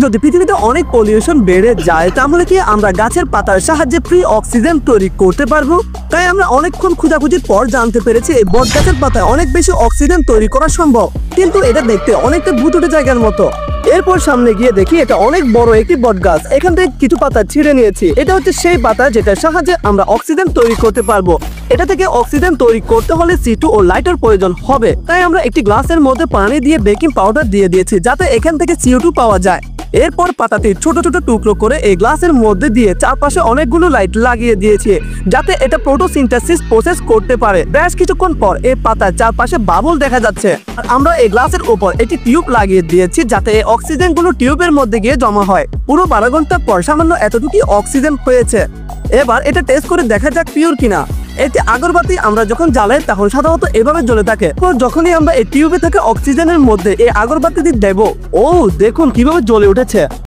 যদি পৃথিবীতে অনেক পলিউশন বেড়ে যায় তাহলে কি আমরা গাছের পাতার সাহায্যে ফ্রি অক্সিজেন তৈরি করতে পারবো? তাই আমরা অনেকক্ষণ খোঁজাখুঁজির পর জানতে পেরেছি এই বট গাছের পাতায় অনেক বেশি অক্সিজেন তৈরি করা সম্ভব, কিন্তু এটা দেখতে অনেকটা ভুতুড়ে জায়গার মতো। এরপর সামনে গিয়ে দেখি এটা অনেক বড় একটি বট গাছ। এখান থেকে কিছু পাতা ছিঁড়ে নিয়েছি। এটা হচ্ছে সেই পাতা যেটার সাহায্যে আমরা অক্সিজেন তৈরি করতে পারবো। এটা থেকে অক্সিজেন তৈরি করতে হলে CO2 ও লাইটার প্রয়োজন হবে। তাই আমরা একটি গ্লাসের মধ্যে পানি দিয়ে বেকিং পাউডার দিয়ে দিয়েছি যাতে এখান থেকে CO2 পাওয়া যায়। এরপর পাতাটি ছোট ছোট টুকরো করে এই গ্লাসের মধ্যে দিয়ে চারপাশে অনেকগুলো লাইট লাগিয়ে দিয়েছি যাতে এটা ফটোসিনথেসিস প্রসেস করতে পারে। বেশ কিছুক্ষণ পর এই পাতার চারপাশে বাবল দেখা যাচ্ছে। আর আমরা এই গ্লাসের উপর একটি টিউব লাগিয়ে দিয়েছি যাতে এই অক্সিজেন গুলো টিউবের মধ্যে গিয়ে জমা হয়। পুরো 12 ঘন্টা পর সামান্য এতটুকু অক্সিজেন হয়েছে। এবার এটা টেস্ট করে দেখা যাক পিওর কিনা। এতে আগরবাতি আমরা যখন জ্বালাই তখন সাধারণত এভাবে জ্বলে থাকে। তো যখনই আমরা এই টিউবে থেকে অক্সিজেনের মধ্যে এই আগরবাতিটি দেব, ও দেখুন কিভাবে জ্বলে উঠেছে।